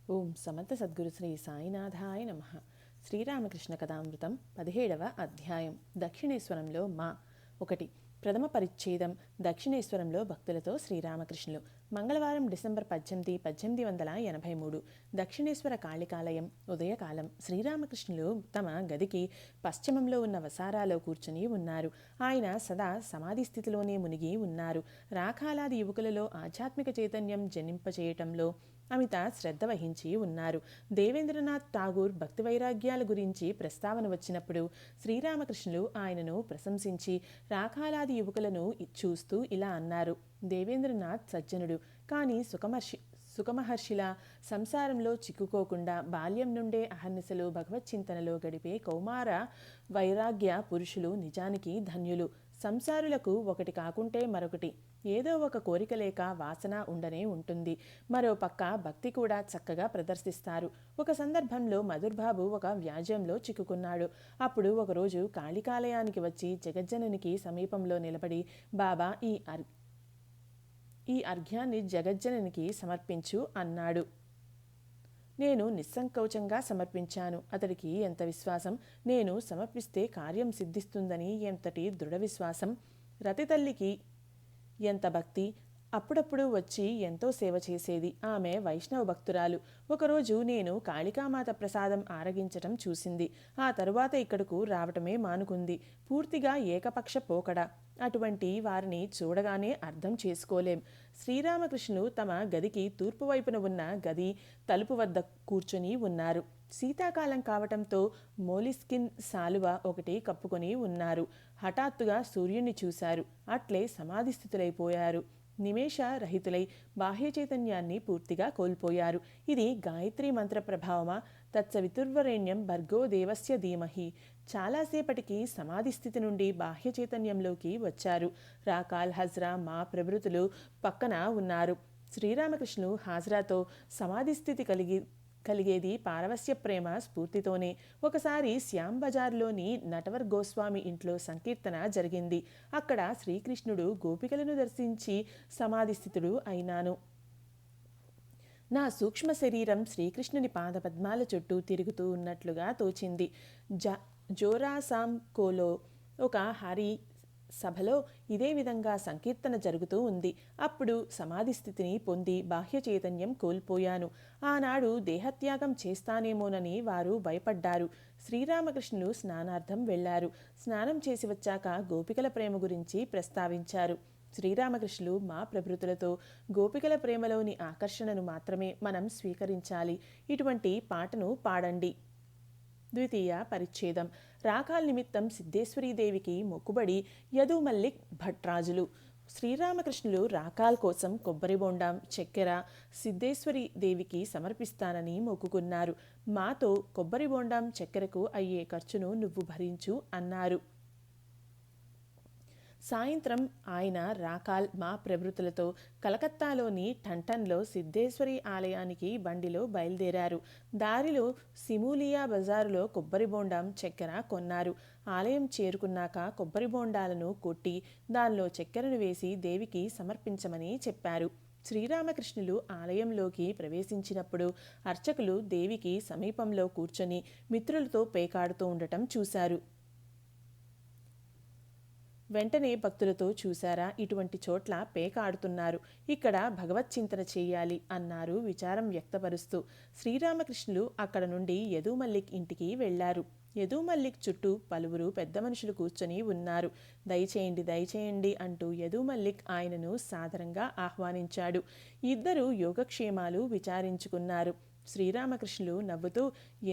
ఓం సమర్థ సద్గురు శ్రీ సాయినాథాయ నమః. శ్రీరామకృష్ణ కథామృతం 17వ అధ్యాయం. దక్షిణేశ్వరంలో మా 1. ప్రథమ పరిచ్ఛేదం. దక్షిణేశ్వరంలో భక్తులతో శ్రీరామకృష్ణులు. మంగళవారం డిసెంబర్ 18, 1883. దక్షిణేశ్వర కాళికాలయం. ఉదయకాలం. శ్రీరామకృష్ణులు తమ గదికి పశ్చిమంలో ఉన్న వసారాలో కూర్చుని ఉన్నారు. ఆయన సదా సమాధి స్థితిలోనే మునిగి ఉన్నారు. రాఖాలాది యువకులలో ఆధ్యాత్మిక చైతన్యం జనింపచేయటంలో అమిత శ్రద్ధ వహించి ఉన్నారు. దేవేంద్రనాథ్ ఠాగూర్ భక్తి వైరాగ్యాల గురించి ప్రస్తావన వచ్చినప్పుడు శ్రీరామకృష్ణులు ఆయనను ప్రశంసించి రాఖాలాది యువకులను చూస్తూ ఇలా అన్నారు. దేవేంద్రనాథ్ సజ్జనుడు, కానీ సుఖమహర్షిలా సంసారంలో చిక్కుకోకుండా బాల్యం నుండే అహర్నిశలు భగవచ్చింతనలో గడిపే కౌమార వైరాగ్య పురుషులు నిజానికి ధన్యులు. సంసారులకు ఒకటి కాకుంటే మరొకటి, ఏదో ఒక కోరిక లేక వాసన ఉండనే ఉంటుంది. మరో పక్క భక్తి కూడా చక్కగా ప్రదర్శిస్తారు. ఒక సందర్భంలో మధుర్బాబు ఒక వ్యాజ్యంలో చిక్కుకున్నాడు. అప్పుడు ఒకరోజు కాళికాలయానికి వచ్చి జగజ్జననికి సమీపంలో నిలబడి, బాబా ఈ అర్ఘ్యాన్ని జగజ్జననికి సమర్పించు అన్నాడు. నేను నిస్సంకోచంగా సమర్పించాను. అతడికి ఎంత విశ్వాసం! నేను సమర్పిస్తే కార్యం సిద్ధిస్తుందని ఎంతటి దృఢ విశ్వాసం! రతితల్లికి ఎంత భక్తి! అప్పుడప్పుడు వచ్చి ఎంతో సేవ చేసేది. ఆమె వైష్ణవ భక్తురాలు. ఒకరోజు నేను కాళికామాత ప్రసాదం ఆరగించటం చూసింది. ఆ తరువాత ఇక్కడకు రావటమే మానుకుంది. పూర్తిగా ఏకపక్ష పోకడ. అటువంటి వారిని చూడగానే అర్థం చేసుకోలేం. శ్రీరామకృష్ణులు తమ గదికి తూర్పు వైపున ఉన్న గది తలుపు వద్ద కూర్చొని ఉన్నారు. శీతాకాలం కావటంతో మోలిస్కిన్ శాలువ ఒకటి కప్పుకొని ఉన్నారు. హఠాత్తుగా సూర్యుణ్ణి చూశారు. అట్లే సమాధిస్థితులైపోయారు. నిమేష రహితులై బాహ్య చైతన్యాన్ని పూర్తిగా కోల్పోయారు. ఇది గాయత్రీ మంత్ర ప్రభావమా? తత్సవితుర్వరేణ్యం భర్గో దేవస్య ధీమహి. చాలాసేపటికి సమాధి స్థితి నుండి బాహ్య చైతన్యంలోకి వచ్చారు. రాకాల్, హజ్రా, మా ప్రభృతులు పక్కన ఉన్నారు. శ్రీరామకృష్ణులు హాజ్రాతో సమాధి స్థితి కలిగేది పారవస్య ప్రేమ స్ఫూర్తితోనే. ఒకసారి శ్యామ్ బజార్లోని నటవర్ గోస్వామి ఇంట్లో సంకీర్తన జరిగింది. అక్కడ శ్రీకృష్ణుడు గోపికలను దర్శించి సమాధిస్థితుడు అయినాను. నా సూక్ష్మ శరీరం శ్రీకృష్ణుని పాదపద్మాల చుట్టూ తిరుగుతూ ఉన్నట్లుగా తోచింది. జోరాసాంకోలో ఒక హరి సభలో ఇదే విధంగా సంకీర్తన జరుగుతూ ఉంది. అప్పుడు సమాధి స్థితిని పొంది బాహ్య చైతన్యం కోల్పోయాను. ఆనాడు దేహత్యాగం చేస్తానేమోనని వారు భయపడ్డారు. శ్రీరామకృష్ణులు స్నానార్థం వెళ్లారు. స్నానం చేసి వచ్చాక గోపికల ప్రేమ గురించి ప్రస్తావించారు. శ్రీరామకృష్ణులు మా ప్రభృతులతో గోపికల ప్రేమలోని ఆకర్షణను మాత్రమే మనం స్వీకరించాలి. ఇటువంటి పాటను పాడండి. 2వ పరిచ్ఛేదం. రాకాల్ నిమిత్తం సిద్ధేశ్వరీదేవికి మొక్కుబడి యదు మల్లిక్ భట్రాజులు. శ్రీరామకృష్ణులు రాకాల్ కోసం కొబ్బరి బొండాం, చక్కెర సిద్ధేశ్వరి దేవికి సమర్పిస్తానని మొక్కుకున్నారు. మాతో కొబ్బరి బొండాం, చక్కెరకు అయ్యే ఖర్చును నువ్వు భరించు అన్నారు. సాయంత్రం ఆయన రాకాల్, మా ప్రభృతులతో కలకత్తాలోని టంటన్లో సిద్ధేశ్వరి ఆలయానికి బండిలో బయలుదేరారు. దారిలో సిమూలియా బజారులో కొబ్బరి బొండాం, చక్కెర కొన్నారు. ఆలయం చేరుకున్నాక కొబ్బరి బొండాలను కొట్టి దానిలో చక్కెరను వేసి దేవికి సమర్పించమని చెప్పారు. శ్రీరామకృష్ణులు ఆలయంలోకి ప్రవేశించినప్పుడు అర్చకులు దేవికి సమీపంలో కూర్చొని మిత్రులతో పేకాడుతూ ఉండటం చూశారు. వెంటనే భక్తులతో, చూశారా, ఇటువంటి చోట్ల పేక ఆడుతున్నారు, ఇక్కడ భగవచ్చింతన చేయాలి అన్నారు విచారం వ్యక్తపరుస్తూ. శ్రీరామకృష్ణులు అక్కడ నుండి యదు మల్లిక్ ఇంటికి వెళ్లారు. యదు మల్లిక్ చుట్టూ పలువురు పెద్ద మనుషులు కూర్చొని ఉన్నారు. దయచేయండి, దయచేయండి అంటూ యదు మల్లిక్ ఆయనను సాదరంగా ఆహ్వానించాడు. ఇద్దరు యోగక్షేమాలు విచారించుకున్నారు. శ్రీరామకృష్ణులు నవ్వుతూ,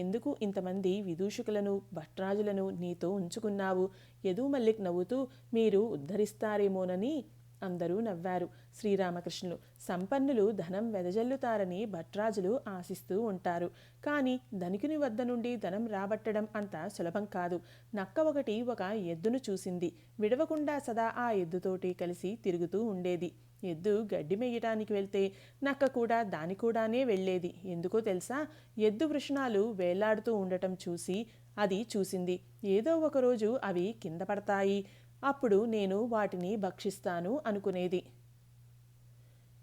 ఎందుకు ఇంతమంది విదూషకులను, భట్రాజులను నీతో ఉంచుకున్నావు? యదు మల్లిక్ నవ్వుతూ, మీరు ఉద్ధరిస్తారేమోనని. అందరూ నవ్వారు. శ్రీరామకృష్ణులు, సంపన్నులు ధనం వెదజల్లుతారని భట్రాజులు ఆశిస్తూ ఉంటారు. కానీ ధనికుని వద్ద నుండి ధనం రాబట్టడం అంత సులభం కాదు. నక్క ఒకటి ఒక ఎద్దును చూసింది. విడవకుండా సదా ఆ ఎద్దుతోటి కలిసి తిరుగుతూ ఉండేది. ఎద్దు గడ్డి మేయటానికి వెళ్తే నక్క కూడా దాని కూడానే వెళ్ళేది. ఎందుకో తెలుసా? ఎద్దు వృషణాలు వేలాడుతూ ఉండటం చూసి అది చూసింది. ఏదో ఒకరోజు అవి కింద పడతాయి, అప్పుడు నేను వాటిని భక్షిస్తాను అనుకునేది.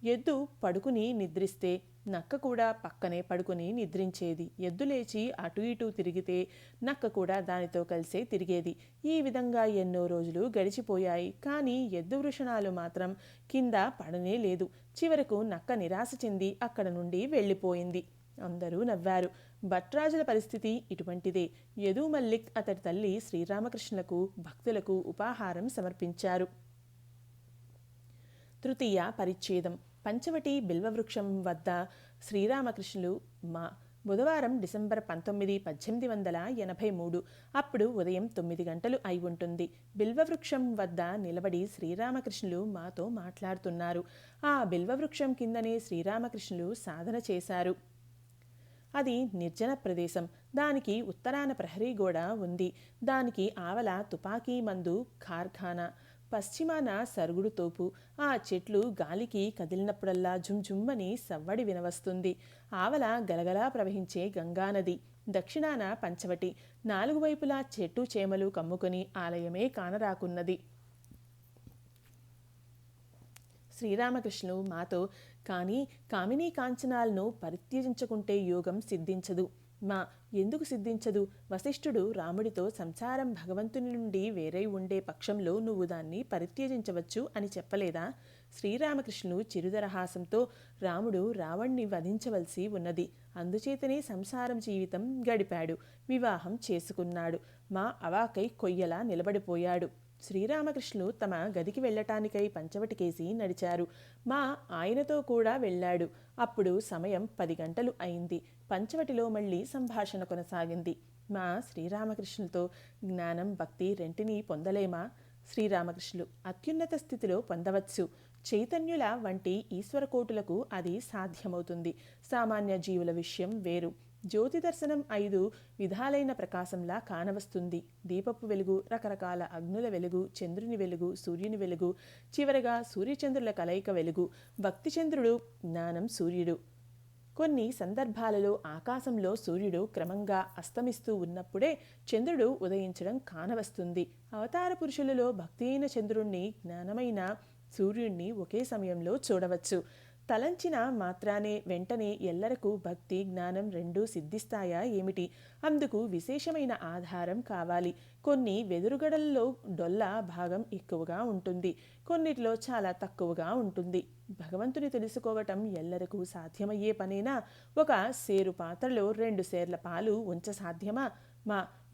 ఎద్దు పడుకుని నిద్రిస్తే నక్క కూడా పక్కనే పడుకుని నిద్రించేది. ఎద్దు లేచి అటు ఇటు తిరిగితే నక్క కూడా దానితో కలిసే తిరిగేది. ఈ విధంగా ఎన్నో రోజులు గడిచిపోయాయి. కానీ ఎద్దు వృషణాలు మాత్రం కింద పడనే లేదు. చివరకు నక్క నిరాశ చెంది అక్కడ నుండి వెళ్ళిపోయింది. అందరూ నవ్వారు. భట్రాజుల పరిస్థితి ఇటువంటిదే. యదు మల్లిక్ అతడి తల్లి శ్రీరామకృష్ణులకు భక్తులకు ఉపాహారం సమర్పించారు. తృతీయ పరిచ్ఛేదం. పంచవటి బిల్వవృక్షం వద్ద శ్రీరామకృష్ణులు బుధవారం డిసెంబర్ 19, 1883. అప్పుడు ఉదయం 9 గంటలు అయి ఉంటుంది. బిల్వవృక్షం వద్ద నిలబడి శ్రీరామకృష్ణులు మాతో మాట్లాడుతున్నారు. ఆ బిల్వవృక్షం కిందనే శ్రీరామకృష్ణులు సాధన చేశారు. అది నిర్జన ప్రదేశం. దానికి ఉత్తరాన ప్రహరీ గోడ ఉంది. దానికి ఆవల తుపాకీ మందు కార్ఖానా, పశ్చిమాన సరుగుడు తోపు. ఆ చెట్లు గాలికి కదిలినప్పుడల్లా జుమ్జుమ్మని సవ్వడి వినవస్తుంది. ఆవల గలగలా ప్రవహించే గంగానది. దక్షిణాన పంచవటి. 4 వైపులా చెట్టు చేమలు కమ్ముకొని ఆలయమే కానరాకున్నది. శ్రీరామకృష్ణులు మాతో, కానీ కామినీ కాంచనాలను పరిత్యజించకుంటే యోగం సిద్ధించదు. ఎందుకు సిద్ధించదు? వశిష్ఠుడు రాముడితో సంసారం భగవంతుని నుండి వేరై ఉండే పక్షంలో నువ్వు దాన్ని పరిత్యజించవచ్చు అని చెప్పలేదా? శ్రీరామకృష్ణులు చిరుదరహాసంతో, రాముడు రావణ్ణి వధించవలసి ఉన్నది. అందుచేతనే సంసారం జీవితం గడిపాడు. వివాహం చేసుకున్నాడు. అవాకై కొయ్యలా నిలబడిపోయాడు. శ్రీరామకృష్ణులు తమ గదికి వెళ్ళటానికై పంచవటికేసి నడిచారు. ఆయనతో కూడా వెళ్ళాడు. అప్పుడు సమయం 10 గంటలు అయింది. పంచవటిలో మళ్ళీ సంభాషణ కొనసాగింది. శ్రీరామకృష్ణులతో, జ్ఞానం భక్తి రెంటినీ పొందలేమా? శ్రీరామకృష్ణులు, అత్యున్నత స్థితిలో పొందవచ్చు. చైతన్యుల వంటి ఈశ్వరకోటులకు అది సాధ్యమవుతుంది. సామాన్య జీవుల విషయం వేరు. జ్యోతి దర్శనం 5 విధాలైన ప్రకాశంలా కానవస్తుంది. దీపపు వెలుగు, రకరకాల అగ్నుల వెలుగు, చంద్రుని వెలుగు, సూర్యుని వెలుగు, చివరగా సూర్యచంద్రుల కలయిక వెలుగు. భక్తి చంద్రుడు, జ్ఞానం సూర్యుడు. కొన్ని సందర్భాలలో ఆకాశంలో సూర్యుడు క్రమంగా అస్తమిస్తూ ఉన్నప్పుడే చంద్రుడు ఉదయించడం కానవస్తుంది. అవతార పురుషులలో భక్తి అయిన చంద్రుణ్ణి, జ్ఞానమైన సూర్యుణ్ణి ఒకే సమయంలో చూడవచ్చు. తలంచిన మాత్రానే వెంటనే ఎల్లరకు భక్తి జ్ఞానం రెండూ సిద్ధిస్తాయా ఏమిటి? అందుకు విశేషమైన ఆధారం కావాలి. కొన్ని వెదురుగడల్లో డొల్ల భాగం ఎక్కువగా ఉంటుంది, కొన్నిటిలో చాలా తక్కువగా ఉంటుంది. భగవంతుని తెలుసుకోవటం ఎల్లరకు సాధ్యమయ్యే పనేనా? ఒక సేరు పాత్రలో 2 సేర్ల పాలు ఉంచ సాధ్యమా?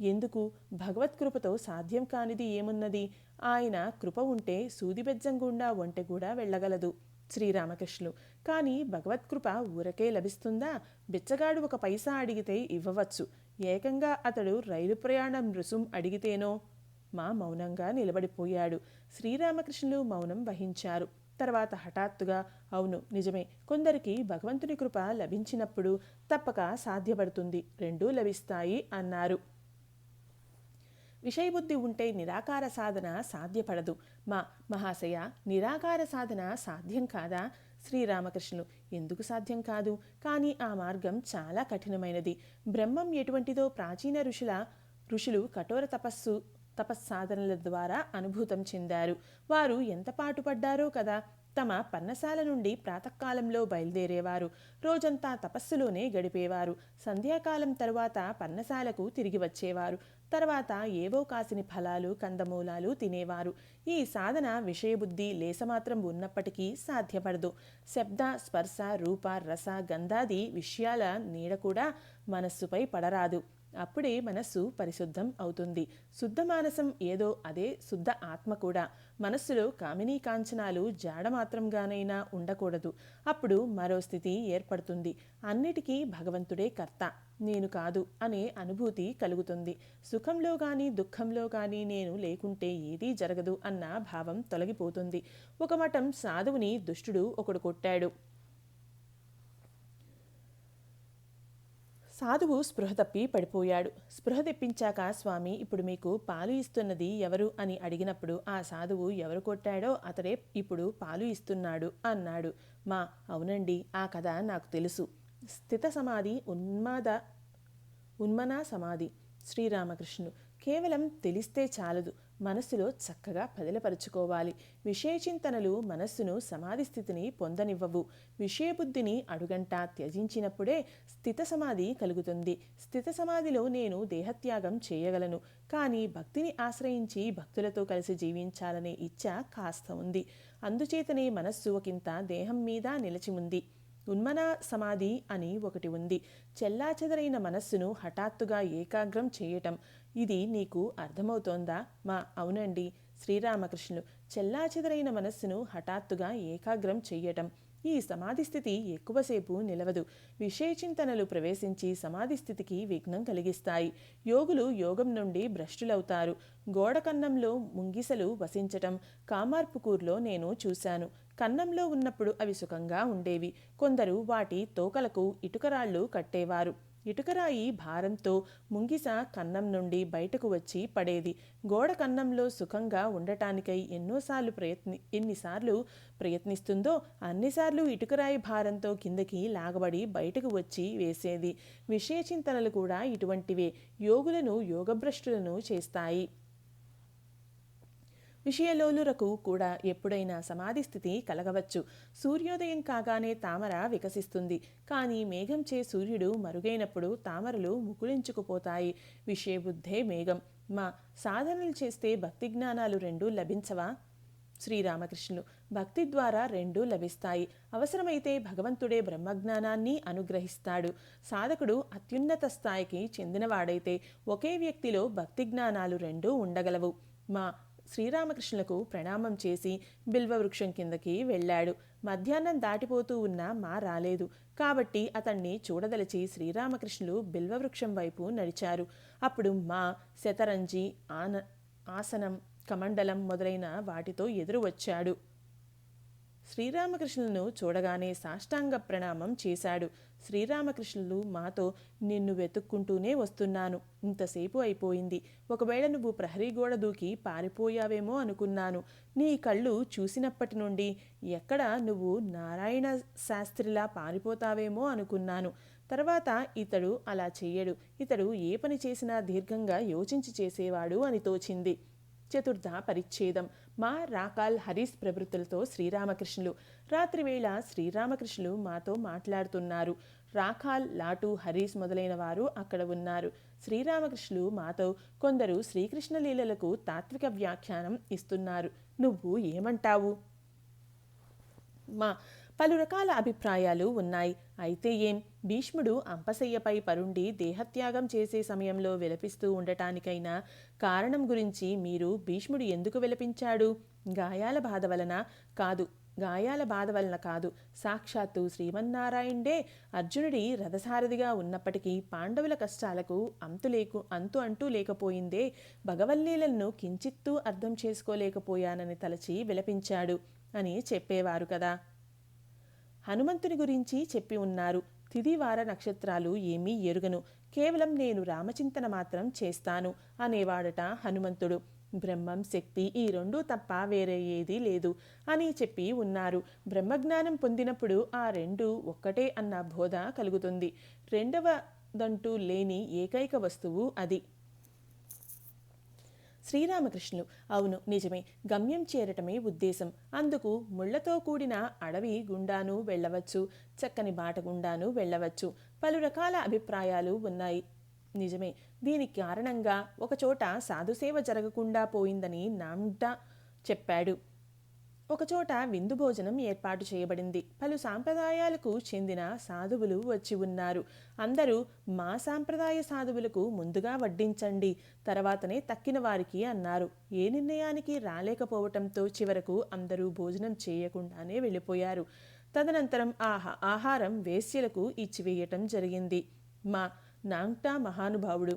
ఎందుకు? భగవత్కృపతో సాధ్యం కానిది ఏమున్నది? ఆయన కృప ఉంటే సూదిబెజ్జం గుండా ఒంటె కూడా వెళ్ళగలదు. శ్రీరామకృష్ణులు, కానీ భగవత్కృప ఊరకే లభిస్తుందా? బిచ్చగాడు 1 పైసా అడిగితే ఇవ్వవచ్చు. ఏకంగా అతడు రైలు ప్రయాణం రుసుం అడిగితేనో? మౌనంగా నిలబడిపోయాడు. శ్రీరామకృష్ణులు మౌనం వహించారు. తర్వాత హఠాత్తుగా, అవును నిజమే, కొందరికి భగవంతుని కృప లభించినప్పుడు తప్పక సాధ్యపడుతుంది, రెండూ లభిస్తాయి అన్నారు. విషయబుద్ధి ఉంటే నిరాకార సాధన సాధ్యపడదు. మహాశయ, నిరాకార సాధన సాధ్యం కాదా? శ్రీరామకృష్ణులు, ఎందుకు సాధ్యం కాదు? కానీ ఆ మార్గం చాలా కఠినమైనది. బ్రహ్మం ఎటువంటిదో ప్రాచీన ఋషులు కఠోర తపస్సాధనల ద్వారా అనుభూతం చెందారు. వారు ఎంత పాటుపడ్డారో కదా. తమ పర్ణశాల నుండి ప్రాతకాలంలో బయలుదేరేవారు. రోజంతా తపస్సులోనే గడిపేవారు. సంధ్యాకాలం తరువాత పర్ణశాలకు తిరిగి వచ్చేవారు. తర్వాత ఏవో కాసిని ఫలాలు, కందమూలాలు తినేవారు. ఈ సాధన విషయబుద్ధి లేసమాత్రం ఉన్నప్పటికీ సాధ్యపడదు. శబ్ద, స్పర్శ, రూప, రస, గంధాది విషయాల నీడ కూడా మనస్సుపై పడరాదు. అప్పుడే మనస్సు పరిశుద్ధం అవుతుంది. శుద్ధ మానసం ఏదో అదే శుద్ధ ఆత్మ కూడా. మనస్సులో కామినీ కాంచనాలు జాడమాత్రంగానైనా ఉండకూడదు. అప్పుడు మరో స్థితి ఏర్పడుతుంది. అన్నిటికీ భగవంతుడే కర్త, నేను కాదు అనే అనుభూతి కలుగుతుంది. సుఖంలో కానీ దుఃఖంలో కానీ నేను లేకుంటే ఏదీ జరగదు అన్న భావం తొలగిపోతుంది. ఒక మఠం సాధువుని దుష్టుడు ఒకడు కొట్టాడు. సాధువు స్పృహ తప్పి పడిపోయాడు. స్పృహ తెప్పించాక, స్వామి, ఇప్పుడు మీకు పాలు ఇస్తున్నది ఎవరు అని అడిగినప్పుడు ఆ సాధువు ఎవరు కొట్టాడో అతడే ఇప్పుడు పాలు ఇస్తున్నాడు అన్నాడు. అవునండి, ఆ కథ నాకు తెలుసు. స్థిత సమాధి, ఉన్మనా సమాధి. శ్రీరామకృష్ణులు, కేవలం తెలిస్తే చాలదు, మనస్సులో చక్కగా పదిలపరుచుకోవాలి. విషయచింతనలు మనస్సును సమాధి స్థితిని పొందనివ్వవు. విషయబుద్ధిని అడుగంటా త్యజించినప్పుడే స్థిత సమాధి కలుగుతుంది. స్థిత సమాధిలో నేను దేహత్యాగం చేయగలను, కానీ భక్తిని ఆశ్రయించి భక్తులతో కలిసి జీవించాలనే ఇచ్చ కాస్త ఉంది. అందుచేతనే మనస్సు ఒకంత దేహం మీద నిలిచి ఉంది. ఉన్మన సమాధి అని ఒకటి ఉంది. చెల్లాచెదరైన మనస్సును హఠాత్తుగా ఏకాగ్రం చేయటం. ఇది నీకు అర్థమవుతోందా? అవునండి శ్రీరామకృష్ణులు. చెల్లాచెదరైన మనస్సును హఠాత్తుగా ఏకాగ్రం చెయ్యటం. ఈ సమాధి స్థితి ఎక్కువసేపు నిలవదు. విషయచింతనలు ప్రవేశించి సమాధి స్థితికి విఘ్నం కలిగిస్తాయి. యోగులు యోగం నుండి భ్రష్టులవుతారు. గోడ కన్నంలో ముంగిసలు వసించటం కామార్పుకూర్లో నేను చూశాను. కన్నంలో ఉన్నప్పుడు అవి సుఖంగా ఉండేవి. కొందరు వాటి తోకలకు ఇటుకరాళ్ళు కట్టేవారు. ఇటుకరాయి భారంతో ముంగిస కన్నం నుండి బయటకు వచ్చి పడేది. గోడ కన్నంలో సుఖంగా ఉండటానికై ఎన్నిసార్లు ప్రయత్నిస్తుందో అన్నిసార్లు ఇటుకరాయి భారంతో కిందకి లాగబడి బయటకు వచ్చి వేసేది. విషయచింతనలు కూడా ఇటువంటివే. యోగులను యోగభ్రష్టులను చేస్తాయి. విషయలోలురకు కూడా ఎప్పుడైనా సమాధి స్థితి కలగవచ్చు. సూర్యోదయం కాగానే తామర వికసిస్తుంది. కానీ మేఘంచే సూర్యుడు మరుగైనప్పుడు తామరలు ముకుళించుకుపోతాయి. విషయబుద్ధే మేఘం. సాధనలు చేస్తే భక్తి జ్ఞానాలు రెండూ లభించవా? శ్రీరామకృష్ణులు. భక్తి ద్వారా రెండూ లభిస్తాయి. అవసరమైతే భగవంతుడే బ్రహ్మజ్ఞానాన్ని అనుగ్రహిస్తాడు. సాధకుడు అత్యున్నత స్థాయికి చెందినవాడైతే ఒకే వ్యక్తిలో భక్తి జ్ఞానాలు రెండూ ఉండగలవు. శ్రీరామకృష్ణులకు ప్రణామం చేసి బిల్వవృక్షం కిందకి వెళ్ళాడు. మధ్యాహ్నం దాటిపోతూ ఉన్నా రాలేదు. కాబట్టి అతన్ని చూడదలిచి శ్రీరామకృష్ణులు బిల్వవృక్షం వైపు నడిచారు. అప్పుడు శతరంజి, ఆసనం, కమండలం మొదలైన వాటితో ఎదురు వచ్చాడు. శ్రీరామకృష్ణులను చూడగానే సాష్టాంగ ప్రణామం చేశాడు. శ్రీరామకృష్ణులు మాతో నిన్ను వెతుక్కుంటూనే వస్తున్నాను. ఇంతసేపు అయిపోయింది. ఒకవేళ నువ్వు ప్రహరీ గోడ దూకి పారిపోయావేమో అనుకున్నాను. నీ కళ్ళు చూసినప్పటి నుండి ఎక్కడ నువ్వు నారాయణ శాస్త్రిలా పారిపోతావేమో అనుకున్నాను. తర్వాత ఇతడు అలా చెయ్యడు. ఇతడు ఏ పని చేసినా దీర్ఘంగా యోచించి చేసేవాడు అని తోచింది. చతుర్థ పరిచ్ఛేదం. రాకాల్, హరీస్ ప్రభృతులతో శ్రీరామకృష్ణులు. రాత్రివేళ శ్రీరామకృష్ణులు మాతో మాట్లాడుతున్నారు. రాకాల్, లాటు, హరీస్ మొదలైన వారు అక్కడ ఉన్నారు. శ్రీరామకృష్ణులు మాతో కొందరు శ్రీకృష్ణ లీలలకు తాత్విక వ్యాఖ్యానం ఇస్తున్నారు. నువ్వు ఏమంటావు? పలు రకాల అభిప్రాయాలు ఉన్నాయి. అయితే ఏం? భీష్ముడు అంపశయ్యపై పరుండి దేహత్యాగం చేసే సమయంలో విలపిస్తూ ఉండటానికైనా కారణం గురించి మీరు భీష్ముడు ఎందుకు విలపించాడు? గాయాల బాధ వలన కాదు. సాక్షాత్తు శ్రీమన్నారాయణుడే అర్జునుడి రథసారథిగా ఉన్నప్పటికీ పాండవుల కష్టాలకు అంతు లేకపోయిందే. భగవల్లీలను కించిత్తూ అర్థం చేసుకోలేకపోయానని తలచి విలపించాడు అని చెప్పేవారు కదా. హనుమంతుని గురించి చెప్పి ఉన్నారు. తిదివార నక్షత్రాలు ఏమీ ఎరుగను, కేవలం నేను రామచింతన మాత్రం చేస్తాను అనేవాడట హనుమంతుడు. బ్రహ్మం, శక్తి ఈ రెండూ తప్ప వేరే ఏదీ లేదు అని చెప్పి ఉన్నారు. బ్రహ్మజ్ఞానం పొందినప్పుడు ఆ రెండు ఒక్కటే అన్న బోధ కలుగుతుంది. రెండవదంటూ లేని ఏకైక వస్తువు అది. శ్రీరామకృష్ణులు. అవును, నిజమే. గమ్యం చేరటమే ఉద్దేశం. అందుకు ముళ్లతో కూడిన అడవి గుండాను వెళ్ళవచ్చు, చక్కని బాట గుండాను వెళ్ళవచ్చు. పలు రకాల అభిప్రాయాలు ఉన్నాయి. నిజమే. దీనికి కారణంగా ఒకచోట సాధుసేవ జరగకుండా పోయిందని నామ్డా చెప్పాడు. ఒకచోట విందు భోజనం ఏర్పాటు చేయబడింది. పలు సాంప్రదాయాలకు చెందిన సాధువులు వచ్చి ఉన్నారు. అందరూ మా సాంప్రదాయ సాధువులకు ముందుగా వడ్డించండి, తర్వాతనే తక్కిన వారికి అన్నారు. ఏ నిర్ణయానికి రాలేకపోవటంతో చివరకు అందరూ భోజనం చేయకుండానే వెళ్ళిపోయారు. తదనంతరం ఆహారం వేశ్యలకు ఇచ్చివేయటం జరిగింది. నాంగ్టా మహానుభావుడు.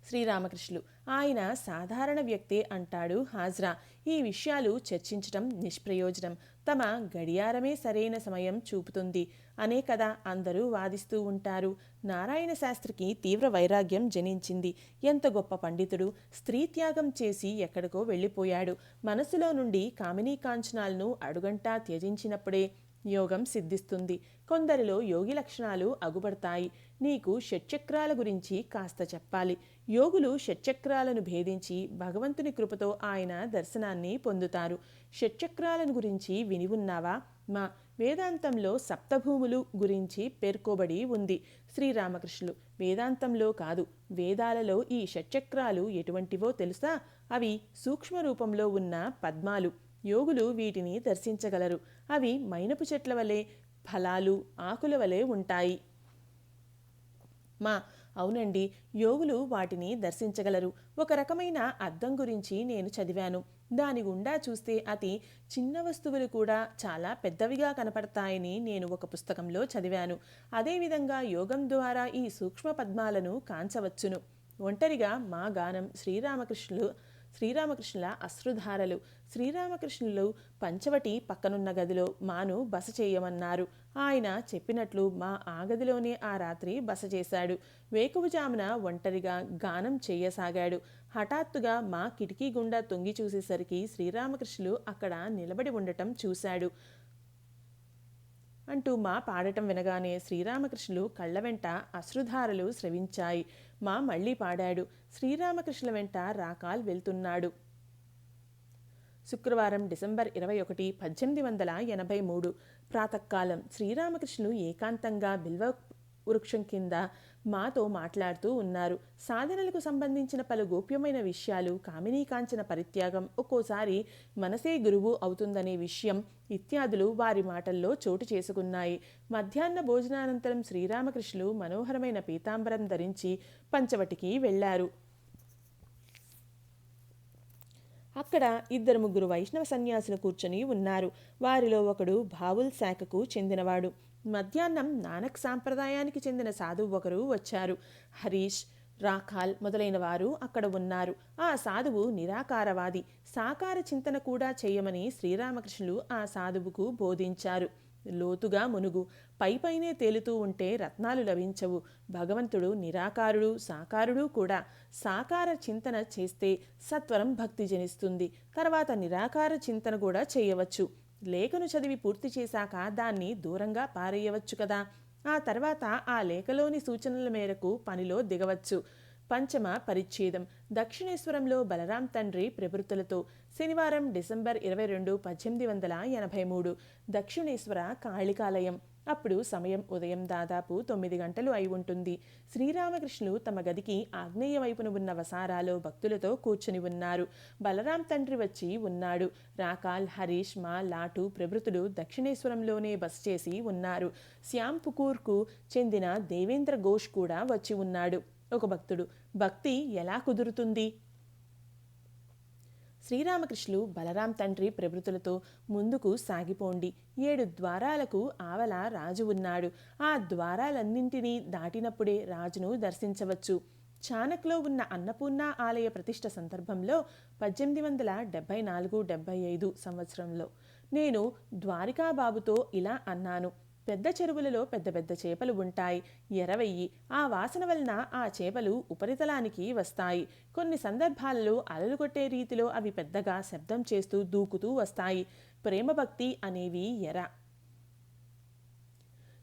శ్రీరామకృష్ణులు. ఆయన సాధారణ వ్యక్తే అంటాడు హాజ్రా. ఈ విషయాలు చర్చించటం నిష్ప్రయోజనం. తమ గడియారమే సరైన సమయం చూపుతుంది అనే కదా అందరూ వాదిస్తూ ఉంటారు. నారాయణ శాస్త్రికి తీవ్ర వైరాగ్యం జనించింది. ఎంత గొప్ప పండితుడు! స్త్రీ త్యాగం చేసి ఎక్కడికో వెళ్ళిపోయాడు. మనసులో నుండి కామినీ కాంచనాలను అడుగంటా త్యజించినప్పుడే యోగం సిద్ధిస్తుంది. కొందరిలో యోగి లక్షణాలు అగుపడతాయి. నీకు షట్చక్రాల గురించి కాస్త చెప్పాలి. యోగులు షట్చక్రాలను భేదించి భగవంతుని కృపతో ఆయన దర్శనాన్ని పొందుతారు. షట్చక్రాలను గురించి విని ఉన్నావా? మా వేదాంతంలో సప్తభూములు గురించి పేర్కొబడి ఉంది. శ్రీరామకృష్ణులు వేదాంతంలో కాదు, వేదాలలో ఈ షట్చక్రాలు ఎటువంటివో తెలుసా? అవి సూక్ష్మ రూపంలో ఉన్న పద్మాలు. యోగులు వీటిని దర్శించగలరు. అవి మైనపు చెట్ల వలె, ఫలాలు, ఆకుల వలె ఉంటాయి. అవునండి, యోగులు వాటిని దర్శించగలరు. ఒక రకమైన అద్దం గురించి నేను చదివాను. దాని గుండా చూస్తే అతి చిన్న వస్తువులు కూడా చాలా పెద్దవిగా కనపడతాయని నేను ఒక పుస్తకంలో చదివాను. అదేవిధంగా యోగం ద్వారా ఈ సూక్ష్మ పద్మాలను కాంచవచ్చును. ఒంటరిగా మా గానం శ్రీరామకృష్ణుల అశ్రుధారలు. శ్రీరామకృష్ణులు పంచవటి పక్కనున్న గదిలో మాను బస చేయమన్నారు. ఆయన చెప్పినట్లు ఆ గదిలోనే ఆ రాత్రి బస చేశాడు. వేకువజామున ఒంటరిగా గానం చేయసాగాడు. హఠాత్తుగా మా కిటికీ గుండా తొంగి చూసేసరికి శ్రీరామకృష్ణులు అక్కడ నిలబడి ఉండటం చూశాడు అంటూ పాడటం వినగానే శ్రీరామకృష్ణులు కళ్ళ వెంట అశ్రుధారలు స్రవించాయి. మళ్ళీ పాడాడు. శ్రీరామకృష్ణుల వెంట రాకాల్ వెళ్తున్నాడు. శుక్రవారం డిసెంబర్ 21, 1883 ప్రాతకాలం శ్రీరామకృష్ణులు ఏకాంతంగా బిల్వ వృక్షం కింద మాతో మాట్లాడుతూ ఉన్నారు. సాధనలకు సంబంధించిన పలు గోప్యమైన విషయాలు, కామినీ కాంచన పరిత్యాగం, ఒక్కోసారి మనసే గురువు అవుతుందనే విషయం ఇత్యాదులు వారి మాటల్లో చోటు చేసుకున్నాయి. మధ్యాహ్న భోజనానంతరం శ్రీరామకృష్ణులు మనోహరమైన పీతాంబరం ధరించి పంచవటికి వెళ్లారు. అక్కడ 2-3 వైష్ణవ సన్యాసులు కూర్చొని ఉన్నారు. వారిలో ఒకడు బావుల్ శాఖకు చెందినవాడు. మధ్యాహ్నం నానక్ సాంప్రదాయానికి చెందిన సాధువు ఒకరు వచ్చారు. హరీష్, రాఖాల్ మొదలైన వారు అక్కడ ఉన్నారు. ఆ సాధువు నిరాకారవాది. సాకార చింతన కూడా చేయమని శ్రీరామకృష్ణులు ఆ సాధువుకు బోధించారు. లోతుగా మునుగు, పైపైనే తేలుతూ ఉంటే రత్నాలు లభించవు. భగవంతుడు నిరాకారుడు, సాకారుడు కూడా. సాకార చింతన చేస్తే సత్వరం భక్తి జనిస్తుంది. తర్వాత నిరాకార చింతన కూడా చేయవచ్చు. లేఖను చదివి పూర్తి చేశాక దాన్ని దూరంగా పారేయవచ్చు కదా. ఆ తర్వాత ఆ లేఖలోని సూచనల మేరకు పనిలో దిగవచ్చు. పంచమ పరిచ్ఛేదం. దక్షిణేశ్వరంలో బలరాం తండ్రి ప్రభృతులతో శనివారం డిసెంబర్ 22, 1883 దక్షిణేశ్వర కాళికాలయం. అప్పుడు సమయం ఉదయం దాదాపు 9 గంటలు అయి ఉంటుంది. శ్రీరామకృష్ణులు తమ గదికి ఆగ్నేయ వైపున ఉన్న వసారాలో భక్తులతో కూర్చుని ఉన్నారు. బలరాం తండ్రి వచ్చి ఉన్నాడు. రాకాల్, హరీష్, లాటు ప్రభృతులు దక్షిణేశ్వరంలోనే బస చేసి ఉన్నారు. శ్యాంపుకూర్కు చెందిన దేవేంద్ర ఘోష్ కూడా వచ్చి ఉన్నాడు. ఒక భక్తుడు, భక్తి ఎలా కుదురుతుంది? శ్రీరామకృష్ణులు బలరాం తండ్రి ప్రభృతులతో ముందుకు సాగిపోండి. 7 ద్వారాలకు ఆవల రాజు ఉన్నాడు. ఆ ద్వారాలన్నింటినీ దాటినప్పుడే రాజును దర్శించవచ్చు. చానక్లో ఉన్న అన్నపూర్ణ ఆలయ ప్రతిష్ఠ సందర్భంలో 1874-75 సంవత్సరంలో నేను ద్వారికాబాబుతో ఇలా అన్నాను. పెద్ద చెరువులలో పెద్ద పెద్ద చేపలు ఉంటాయి, ఎరవెయ్యి. ఆ వాసన వలన ఆ చేపలు ఉపరితలానికి వస్తాయి. కొన్ని సందర్భాలలో అలలు కొట్టే రీతిలో అవి పెద్దగా శబ్దం చేస్తూ దూకుతూ వస్తాయి. ప్రేమభక్తి అనేవి ఎర.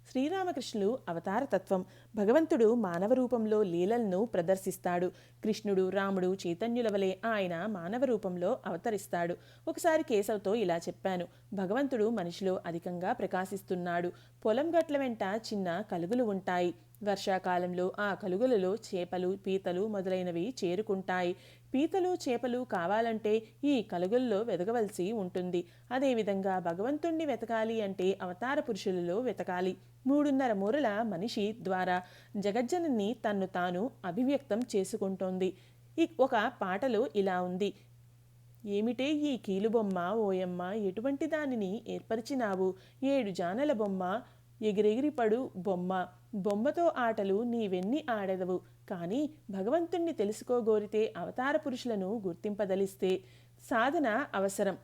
శ్రీరామకృష్ణులు అవతారతత్వం. భగవంతుడు మానవ రూపంలో లీలలను ప్రదర్శిస్తాడు. కృష్ణుడు, రాముడు, చైతన్యుల వలె ఆయన మానవ రూపంలో అవతరిస్తాడు. ఒకసారి కేశవ్తో ఇలా చెప్పాను. భగవంతుడు మనిషిలో అధికంగా ప్రకాశిస్తున్నాడు. పొలం గట్ల వెంట చిన్న కలుగులు ఉంటాయి. వర్షాకాలంలో ఆ కలుగులలో చేపలు, పీతలు మొదలైనవి చేరుకుంటాయి. పీతలు, చేపలు కావాలంటే ఈ కలుగుల్లో వెతకవలసి ఉంటుంది. అదేవిధంగా భగవంతుణ్ణి వెతకాలి అంటే అవతార పురుషులలో వెతకాలి. 3.5 మూరల మనిషి ద్వారా జగజ్జనని తన్ను తాను అభివ్యక్తం చేసుకుంటోంది. ఒక పాటలో ఇలా ఉంది. ఏమిటే ఈ కీలుబొమ్మ ఓయమ్మ, ఎటువంటి దానిని ఏర్పరిచినావు? 7 జానల బొమ్మ, ఎగిరెగిరిపడు బొమ్మ, బొమ్మతో ఆటలు నీవెన్ని ఆడెదవు. కానీ భగవంతుణ్ణి తెలుసుకోగోరితే, అవతార పురుషులను గుర్తింపదలిస్తే సాధన అవసరం.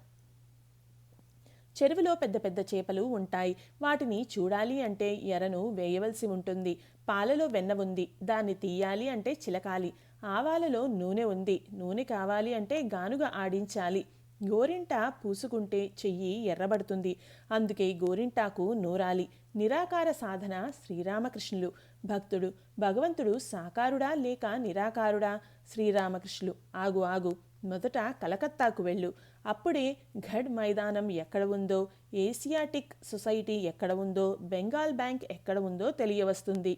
చెరువులో పెద్ద పెద్ద చేపలు ఉంటాయి. వాటిని చూడాలి అంటే ఎరను వేయవలసి ఉంటుంది. పాలలో వెన్న ఉంది, దాన్ని తీయాలి అంటే చిలకాలి. ఆవాలలో నూనె ఉంది, నూనె కావాలి అంటే గానుగ ఆడించాలి. గోరింట పూసుకుంటే చెయ్యి ఎర్రబడుతుంది. అందుకే గోరింటాకు నూరాలి. నిరాకార సాధన శ్రీరామకృష్ణులు. భక్తుడు: భగవంతుడు సాకారుడా లేక నిరాకారుడా? శ్రీరామకృష్ణులు: ఆగు ఆగు, మొదట కలకత్తాకు వెళ్ళు. అప్పుడే ఘడ్ మైదానం ఎక్కడ ఉందో, ఏసియాటిక్ సొసైటీ ఎక్కడ ఉందో, బెంగాల్ బ్యాంక్ ఎక్కడ ఉందో తెలియవస్తుంది.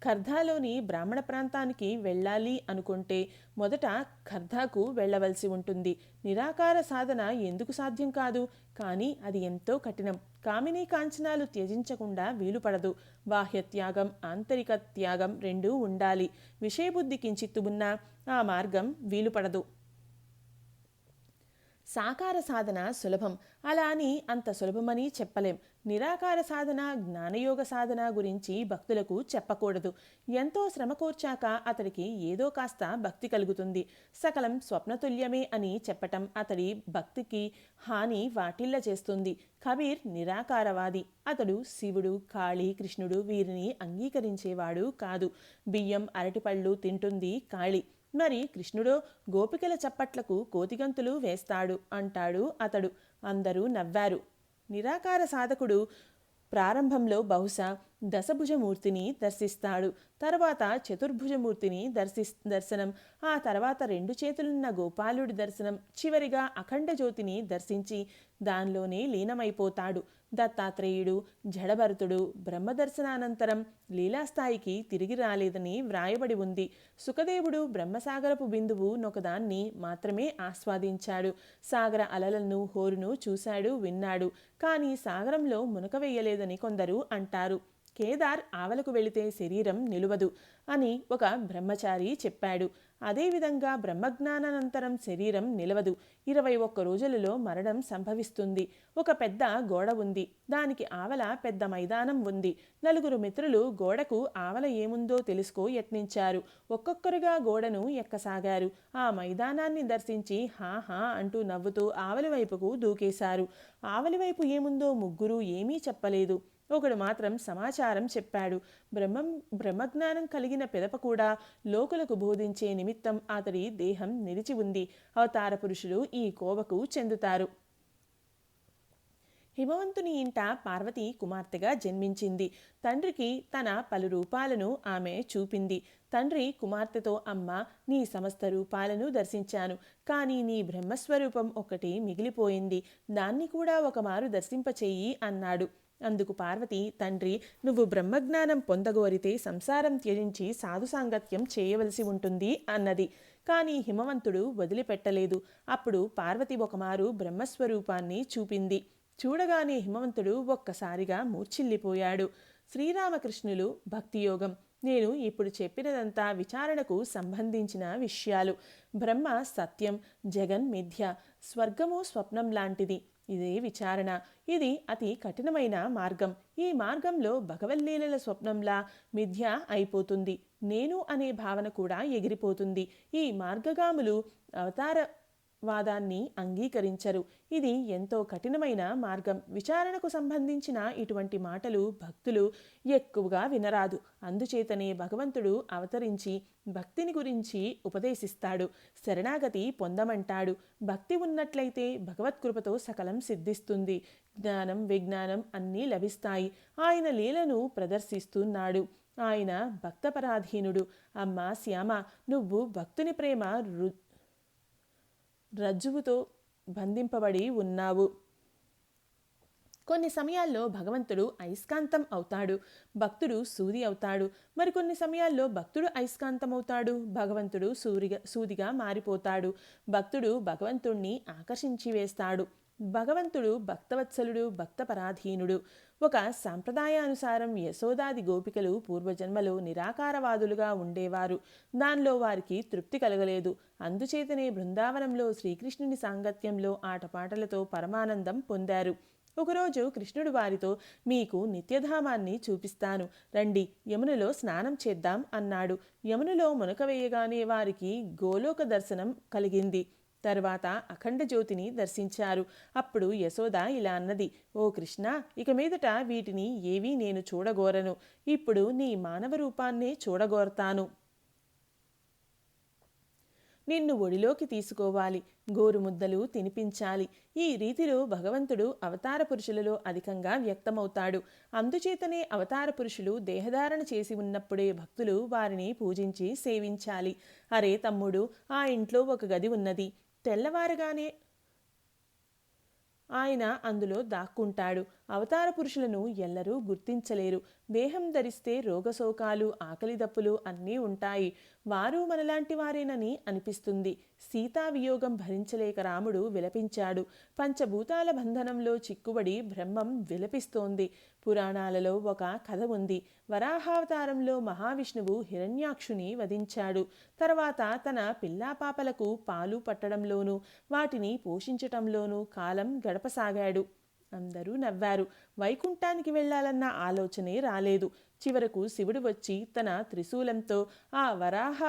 ఖర్దాలోని బ్రాహ్మణ ప్రాంతానికి వెళ్ళాలి అనుకుంటే మొదట ఖర్దాకు వెళ్ళవలసి ఉంటుంది. నిరాకార సాధన ఎందుకు సాధ్యం కాదు? కానీ అది ఎంతో కఠినం. కామినీ కాంచనాలు త్యజించకుండా వీలుపడదు. బాహ్య త్యాగం, ఆంతరిక త్యాగం రెండూ ఉండాలి. విషయబుద్ధి కించిత్తు ఉన్నా ఆ మార్గం వీలుపడదు. సాకార సాధన సులభం, అలా అని అంత సులభమని చెప్పలేం. నిరాకార సాధన, జ్ఞానయోగ సాధన గురించి భక్తులకు చెప్పకూడదు. ఎంతో శ్రమ కోర్చాక అతడికి ఏదో కాస్త భక్తి కలుగుతుంది. సకలం స్వప్నతుల్యమే అని చెప్పటం అతడి భక్తికి హాని వాటిల్ల చేస్తుంది. కబీర్ నిరాకారవాది. అతడు శివుడు, కాళీ, కృష్ణుడు వీరిని అంగీకరించేవాడు కాదు. బియ్యం, అరటిపళ్ళు తింటుంది కాళీ. మరి కృష్ణుడో గోపికల చప్పట్లకు కోతిగంతులు వేస్తాడు అంటాడు అతడు. అందరూ నవ్వారు. నిరాకార సాధకుడు ప్రారంభంలో బహుశా దశభుజమూర్తిని దర్శిస్తాడు. తర్వాత చతుర్భుజమూర్తిని దర్శనం, ఆ తర్వాత 2 చేతులున్న గోపాలుడి దర్శనం, చివరిగా అఖండ జ్యోతిని దర్శించి దానిలోనే లీనమైపోతాడు. దత్తాత్రేయుడు, జడభరతుడు బ్రహ్మదర్శనానంతరం లీలాస్థాయికి తిరిగి రాలేదని వ్రాయబడి ఉంది. సుఖదేవుడు బ్రహ్మసాగరపు బిందువు నొకదాన్ని మాత్రమే ఆస్వాదించాడు. సాగర అలలను, హోరును చూశాడు, విన్నాడు. కానీ సాగరంలో మునకవేయలేదని కొందరు అంటారు. కేదార్ ఆవలకు వెళితే శరీరం నిలువదు అని ఒక బ్రహ్మచారి చెప్పాడు. అదేవిధంగా బ్రహ్మజ్ఞానానంతరం శరీరం నిలవదు. 21 రోజులలో మరణం సంభవిస్తుంది. ఒక పెద్ద గోడ ఉంది. దానికి ఆవల పెద్ద మైదానం ఉంది. 4 మిత్రులు గోడకు ఆవల ఏముందో తెలుసుకో యత్నించారు. ఒక్కొక్కరుగా గోడను ఎక్కసాగారు. ఆ మైదానాన్ని దర్శించి హా హా అంటూ నవ్వుతూ ఆవలి వైపుకు దూకేశారు. ఆవలి వైపు ఏముందో ముగ్గురు ఏమీ చెప్పలేదు. ఒకడు మాత్రం సమాచారం చెప్పాడు. బ్రహ్మజ్ఞానం కలిగిన పిదప కూడా లోకులకు బోధించే నిమిత్తం అతడి దేహం నిలిచి ఉంది. అవతార పురుషులు ఈ కోవకు చెందుతారు. హిమవంతుని ఇంట పార్వతీ కుమార్తెగా జన్మించింది. తండ్రికి తన పలు రూపాలను ఆమె చూపింది. తండ్రి కుమార్తెతో, అమ్మ, నీ సమస్త రూపాలను దర్శించాను, కానీ నీ బ్రహ్మస్వరూపం ఒకటి మిగిలిపోయింది. దాన్ని కూడా ఒకమారు దర్శింపచేయి అన్నాడు. అందుకు పార్వతి, తండ్రి, నువ్వు బ్రహ్మజ్ఞానం పొందగోరితే సంసారం త్యజించి సాధు సాంగత్యం చేయవలసి ఉంటుంది అన్నది. కానీ హిమవంతుడు వదిలిపెట్టలేదు. అప్పుడు పార్వతి ఒకమారు బ్రహ్మస్వరూపాన్ని చూపింది. చూడగానే హిమవంతుడు ఒక్కసారిగా మూర్ఛిల్లిపోయాడు. శ్రీరామకృష్ణులు భక్తియోగం. నేను ఇప్పుడు చెప్పినదంతా విచారణకు సంబంధించిన విషయాలు. బ్రహ్మ సత్యం, జగన్ మిథ్య, స్వర్గము స్వప్నం లాంటిది. ఇదే విచారణ. ఇది అతి కఠినమైన మార్గం. ఈ మార్గంలో భగవల్లీలల స్వప్నంలా మిథ్య అయిపోతుంది. నేను అనే భావన కూడా ఎగిరిపోతుంది. ఈ మార్గగాములు అవతారవాదాన్ని అంగీకరించరు. ఇది ఎంతో కఠినమైన మార్గం. విచారణకు సంబంధించిన ఇటువంటి మాటలు భక్తులు ఎక్కువగా వినరాదు. అందుచేతనే భగవంతుడు అవతరించి భక్తిని గురించి ఉపదేశిస్తాడు. శరణాగతి పొందమంటాడు. భక్తి ఉన్నట్లయితే భగవత్కృపతో సకలం సిద్ధిస్తుంది. జ్ఞానం, విజ్ఞానం అన్నీ లభిస్తాయి. ఆయన లీలను ప్రదర్శిస్తున్నాడు. ఆయన భక్తపరాధీనుడు. అమ్మా శ్యామ, నువ్వు భక్తుని ప్రేమ రజ్జువుతో బంధింపబడి ఉన్నావు. కొన్ని సమయాల్లో భగవంతుడు అయస్కాంతం అవుతాడు, భక్తుడు సూది అవుతాడు. మరికొన్ని సమయాల్లో భక్తుడు అయస్కాంతం అవుతాడు, భగవంతుడు సూదిగా మారిపోతాడు. భక్తుడు భగవంతుణ్ణి ఆకర్షించి వేస్తాడు. భగవంతుడు భక్తవత్సలుడు, భక్తపరాధీనుడు. ఒక సాంప్రదాయానుసారం యశోదాది గోపికలు పూర్వజన్మలో నిరాకారవాదులుగా ఉండేవారు. దానిలో వారికి తృప్తి కలగలేదు. అందుచేతనే బృందావనంలో శ్రీకృష్ణుని సాంగత్యంలో ఆటపాటలతో పరమానందం పొందారు. ఒకరోజు కృష్ణుడు వారితో, మీకు నిత్యధామాన్ని చూపిస్తాను, రండి, యమునలో స్నానం చేద్దాం అన్నాడు. యమునలో మునక వేయగానే వారికి గోలోక దర్శనం కలిగింది. తర్వాత అఖండ జ్యోతిని దర్శించారు. అప్పుడు యశోద ఇలా అన్నది, ఓ కృష్ణ, ఇక మీదట వీటిని ఏవీ నేను చూడగోరను. ఇప్పుడు నీ మానవ రూపాన్నే చూడగోరతాను. నిన్ను ఒడిలోకి తీసుకోవాలి, గోరుముద్దలు తినిపించాలి. ఈ రీతిలో భగవంతుడు అవతార పురుషులలో అధికంగా వ్యక్తమవుతాడు. అందుచేతనే అవతార పురుషులు దేహధారణ చేసి ఉన్నప్పుడే భక్తులు వారిని పూజించి సేవించాలి. అరే తమ్ముడు, ఆ ఇంట్లో ఒక గది ఉన్నది. తెల్లవారగానే ఆయన అందులో దాక్కుంటాడు. అవతార పురుషులను ఎల్లరూ గుర్తించలేరు. దేహం ధరిస్తే రోగశోకాలు, ఆకలి దప్పులు అన్నీ ఉంటాయి. వారు మనలాంటి వారేనని అనిపిస్తుంది. సీతావియోగం భరించలేక రాముడు విలపించాడు. పంచభూతాల బంధనంలో చిక్కుబడి బ్రహ్మం విలపిస్తోంది. పురాణాలలో ఒక కథ ఉంది. వరాహావతారంలో మహావిష్ణువు హిరణ్యాక్షుని వధించాడు. తర్వాత తన పిల్లాపాపలకు పాలు పట్టడంలోనూ వాటిని పోషించటంలోనూ కాలం గడపసాగాడు. అందరూ నవ్వారు. వైకుంఠానికి వెళ్లాలన్న ఆలోచనే రాలేదు. చివరకు శివుడు వచ్చి తన త్రిశూలంతో ఆ వరాహ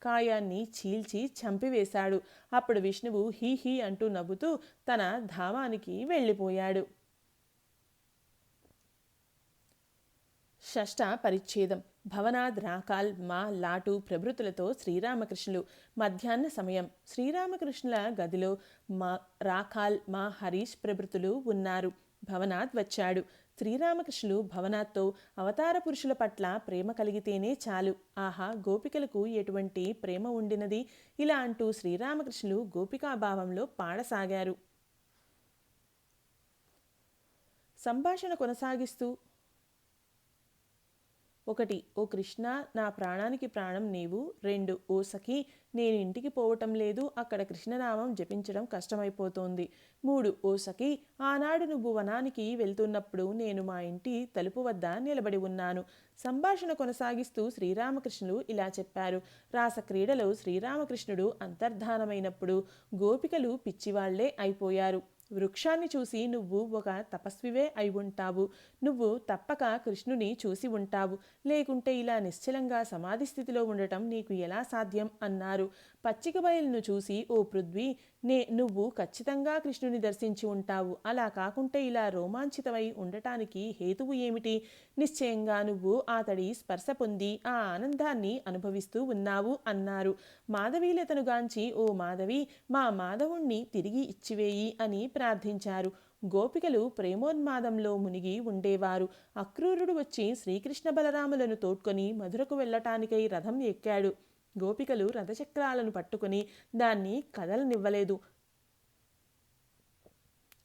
కాయాన్ని చీల్చి చంపివేశాడు. అప్పుడు విష్ణువు హీ హీ అంటూ నవ్వుతూ తన ధామానికి వెళ్ళిపోయాడు. షష్ఠ పరిచ్ఛేదం. భవనాద్ రాకాల్ మా లాటు ప్రభృతులతో శ్రీరామకృష్ణులు. మధ్యాహ్న సమయం. శ్రీరామకృష్ణుల గదిలో మా రాకాల్, మా హరీష్ ప్రభృతులు ఉన్నారు. భవనాథ్ వచ్చాడు. శ్రీరామకృష్ణులు భవనాథ్తో అవతార పురుషుల పట్ల ప్రేమ కలిగితేనే చాలు. ఆహా, గోపికలకు ఎటువంటి ప్రేమ ఉండినది! ఇలా అంటూ శ్రీరామకృష్ణులు గోపికాభావంలో పాడసాగారు. సంభాషణ కొనసాగిస్తూ 1. ఓ కృష్ణ, నా ప్రాణానికి ప్రాణం నీవు. 2. ఓ సఖీ, నేను ఇంటికి పోవటం లేదు. అక్కడ కృష్ణనామం జపించడం కష్టమైపోతోంది. 3. ఓ సఖీ, ఆనాడు నువ్వు వనానికి వెళ్తున్నప్పుడు నేను మా ఇంటి తలుపు వద్ద నిలబడి ఉన్నాను. సంభాషణ కొనసాగిస్తూ శ్రీరామకృష్ణులు ఇలా చెప్పారు. రాసక్రీడలో శ్రీరామకృష్ణుడు అంతర్ధానమైనప్పుడు గోపికలు పిచ్చివాళ్లే అయిపోయారు. వృక్షాన్ని చూసి నువ్వు ఒక తపస్వివే అయి ఉంటావు. నువ్వు తప్పక కృష్ణుని చూసి ఉంటావు. లేకుంటే ఇలా నిశ్చలంగా సమాధి స్థితిలో ఉండటం నీకు ఎలా సాధ్యం అన్నారు. పచ్చిక బయలును చూసి, ఓ పృథ్వీ, నువ్వు ఖచ్చితంగా కృష్ణుని దర్శించి ఉంటావు. అలా కాకుంటే ఇలా రోమాంచితమై ఉండటానికి హేతువు ఏమిటి? నిశ్చయంగా నువ్వు అతడి స్పర్శ పొంది ఆ ఆనందాన్ని అనుభవిస్తూ ఉన్నావు అన్నారు. మాధవీలతను గాంచి, ఓ మాధవి, మా మాధవుణ్ణి తిరిగి ఇచ్చివేయి అని ప్రార్థించారు. గోపికలు ప్రేమోన్మాదంలో మునిగి ఉండేవారు. అక్రూరుడు వచ్చి శ్రీకృష్ణ బలరాములను తోడ్కొని మధురకు వెళ్ళటానికై రథం ఎక్కాడు. గోపికలు రథచక్రాలను పట్టుకుని దాన్ని కదలనివ్వలేదు.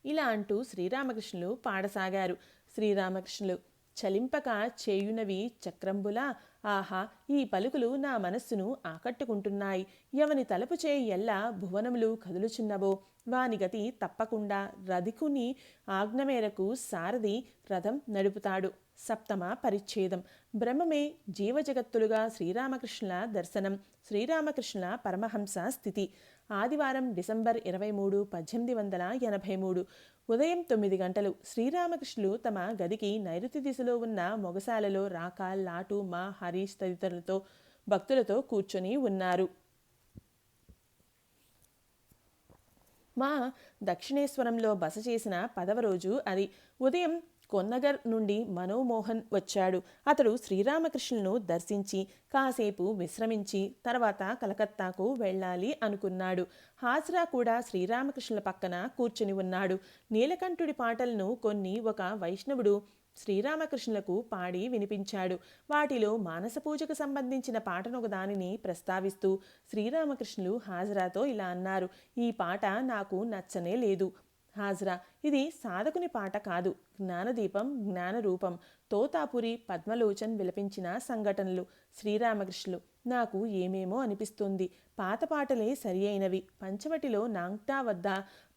ఇలా అంటూ శ్రీరామకృష్ణులు పాడసాగారు. శ్రీరామకృష్ణులు చలింపక చేయునవి చక్రంబులా. ఆహా, ఈ పలుకులు నా మనస్సును ఆకట్టుకుంటున్నాయి. ఎవని తలపు చేయి ఎల్లా భువనములు కదులుచున్నవో వాని గతి తప్పకుండా. రధికుని ఆజ్ఞ మేరకు సారథి రథం నడుపుతాడు. సప్తమ పరిచ్ఛేదం. బ్రహ్మమే జీవజగత్తులుగా శ్రీరామకృష్ణుల దర్శనం. శ్రీరామకృష్ణుల పరమహంస స్థితి. ఆదివారం డిసెంబర్ 23, 1883. ఉదయం 9 గంటలు. శ్రీరామకృష్ణులు తమ గదికి నైరుతి దిశలో ఉన్న మొగసాలలో రాకాల్, లాటు, మా హరీష్ తదితరులతో భక్తులతో కూర్చొని ఉన్నారు. మా దక్షిణేశ్వరంలో బస చేసిన 10వ రోజు అది. ఉదయం కొన్నగర్ నుండి మనోమోహన్ వచ్చాడు. అతడు శ్రీరామకృష్ణులను దర్శించి కాసేపు విశ్రమించి తర్వాత కలకత్తాకు వెళ్ళాలి అనుకున్నాడు. హాజ్రా కూడా శ్రీరామకృష్ణుల పక్కన కూర్చుని ఉన్నాడు. నీలకంఠుడి పాటలను కొన్ని ఒక వైష్ణవుడు శ్రీరామకృష్ణులకు పాడి వినిపించాడు. వాటిలో మానస పూజకు సంబంధించిన పాటనొక దానిని ప్రస్తావిస్తూ శ్రీరామకృష్ణులు హాజ్రాతో ఇలా అన్నారు. ఈ పాట నాకు నచ్చనే లేదు. హాజ్రా, ఇది సాధకుని పాట కాదు. జ్ఞానదీపం, జ్ఞానరూపం. తోతాపురి, పద్మలోచన్ విలపించిన సంఘటనలు. శ్రీరామకృష్ణులు, నాకు ఏమేమో అనిపిస్తుంది. పాత పాటలే సరి అయినవి. పంచవటిలో నాంగ్టా వద్ద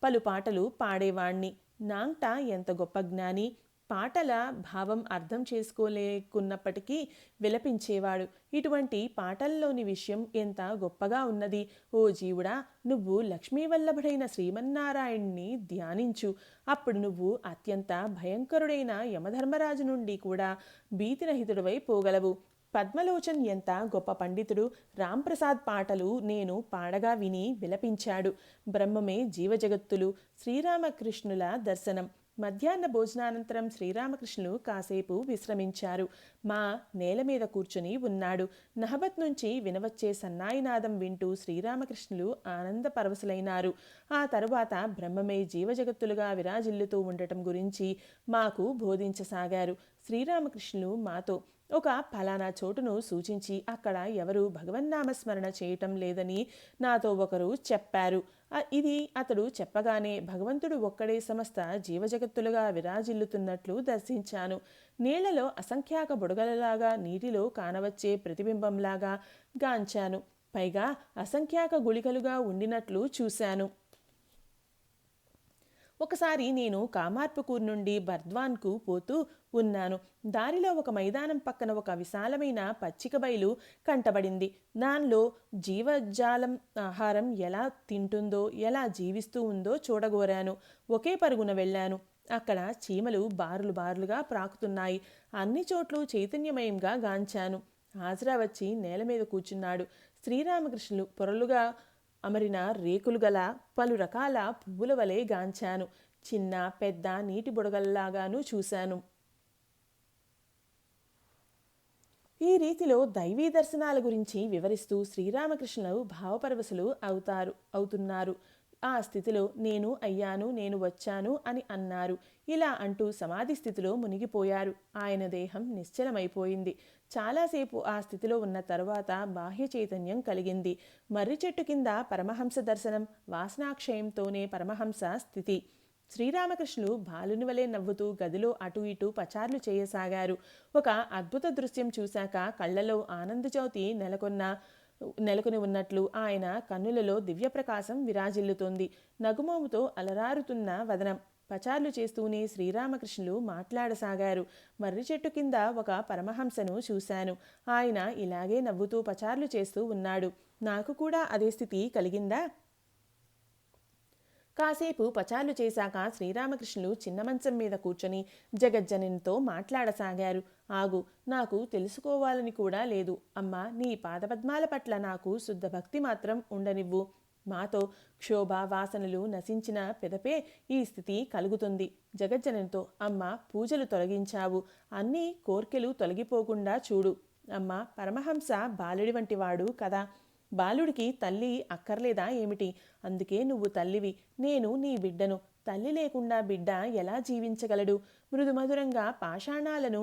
పలు పాటలు పాడేవాణ్ణి. నాంగ్టా ఎంత గొప్ప జ్ఞాని! పాటల భావం అర్థం చేసుకోలేకున్నప్పటికీ విలపించేవాడు. ఇటువంటి పాటల్లోని విషయం ఎంత గొప్పగా ఉన్నది! ఓ జీవుడా, నువ్వు లక్ష్మీవల్లభుడైన శ్రీమన్నారాయణ్ణి ధ్యానించు. అప్పుడు నువ్వు అత్యంత భయంకరుడైన యమధర్మరాజు నుండి కూడా భీతిరహితుడివై పోగలవు. పద్మలోచన్ ఎంత గొప్ప పండితుడు! రాంప్రసాద్ పాటలు నేను పాడగా విని విలపించాడు. బ్రహ్మమే జీవజగత్తులు. శ్రీరామకృష్ణుల దర్శనం. మధ్యాహ్న భోజనానంతరం శ్రీరామకృష్ణులు కాసేపు విశ్రమించారు. మా నేల మీద కూర్చుని ఉన్నాడు. నహబత్ నుంచి వినవచ్చే సన్నాయినాదం వింటూ శ్రీరామకృష్ణులు ఆనంద పరవశులైనారు. ఆ తరువాత బ్రహ్మమే జీవజగత్తులుగా విరాజిల్లుతూ ఉండటం గురించి మాకు బోధించసాగారు. శ్రీరామకృష్ణులు మాతో ఒక ఫలానా చోటును సూచించి అక్కడ ఎవరు భగవన్నామస్మరణ చేయటం లేదని నాతో ఒకరు చెప్పారు. ఇది అతడు చెప్పగానే భగవంతుడు ఒక్కడే సమస్త జీవజగత్తులుగా విరాజిల్లుతున్నట్లు దర్శించాను. నీళ్లలో అసంఖ్యాక బుడగలలాగా నీటిలో కానవచ్చే ప్రతిబింబంలాగా గాంచాను. పైగా అసంఖ్యాక గుళికలుగా ఉండినట్లు చూశాను. ఒకసారి నేను కామార్పుకూర్ నుండి బర్ద్వాన్కు పోతూ ఉన్నాను. దారిలో ఒక మైదానం పక్కన ఒక విశాలమైన పచ్చిక బయలు కంటబడింది. దానిలో జీవజాలం ఆహారం ఎలా తింటుందో, ఎలా జీవిస్తూ ఉందో చూడగోరాను. ఒకే పరుగున వెళ్ళాను. అక్కడ చీమలు బారులు బారులుగా ప్రాకుతున్నాయి. అన్ని చోట్ల చైతన్యమయంగా గాంచాను. హాజరా వచ్చి నేల మీద కూర్చున్నాడు. శ్రీరామకృష్ణులు పొరలుగా అమరిన రేకులు గల పలు రకాల పువ్వుల వలె గాంచాను. చిన్న పెద్ద నీటి బుడగల్లాగాను చూశాను. ఈ రీతిలో దైవీ దర్శనాల గురించి వివరిస్తూ శ్రీరామకృష్ణులు భావపరవశులు అవుతున్నారు. ఆ స్థితిలో నేను అయ్యాను, నేను వచ్చాను అని అన్నారు. ఇలా అంటూ సమాధి స్థితిలో మునిగిపోయారు. ఆయన దేహం నిశ్చలమైపోయింది. చాలాసేపు ఆ స్థితిలో ఉన్న తరువాత బాహ్య చైతన్యం కలిగింది. మర్రి చెట్టు కింద పరమహంస దర్శనం, వాసనాక్షయంతోనే పరమహంస స్థితి. శ్రీరామకృష్ణులు బాలుని వలె నవ్వుతూ గదిలో అటు ఇటు పచార్లు చేయసాగారు. ఒక అద్భుత దృశ్యం చూశాక కళ్లలో ఆనందజ్యోతి నెలకొని ఉన్నట్లు ఆయన కన్నులలో దివ్యప్రకాశం విరాజిల్లుతోంది. నగుమోముతో అలరారుతున్న వదనం. పచార్లు చేస్తూనే శ్రీరామకృష్ణులు మాట్లాడసాగారు. మర్రి చెట్టు కింద ఒక పరమహంసను చూశాను. ఆయన ఇలాగే నవ్వుతూ పచార్లు చేస్తూ ఉన్నాడు. నాకు కూడా అదే స్థితి కలిగిందా? కాసేపు పచార్లు చేశాక శ్రీరామకృష్ణులు చిన్న మంచం మీద కూర్చొని జగజ్జననితో మాట్లాడసాగారు. ఆగు, నాకు తెలుసుకోవాలని కూడా లేదు. అమ్మా, నీ పాదపద్మాల పట్ల నాకు శుద్ధ భక్తి మాత్రం ఉండనివ్వు. మాతో క్షోభ వాసనలు నశించిన పెదపే ఈ స్థితి కలుగుతుంది. జగజ్జననితో, అమ్మ, పూజలు తొలగించావు, అన్నీ కోర్కెలు తొలగిపోకుండా చూడు. అమ్మ, పరమహంస బాలుడి వంటివాడు కదా. బాలుడికి తల్లి అక్కర్లేదా ఏమిటి? అందుకే నువ్వు తల్లివి, నేను నీ బిడ్డను. తల్లి లేకుండా బిడ్డ ఎలా జీవించగలడు? మృదుమధురంగా పాషాణాలను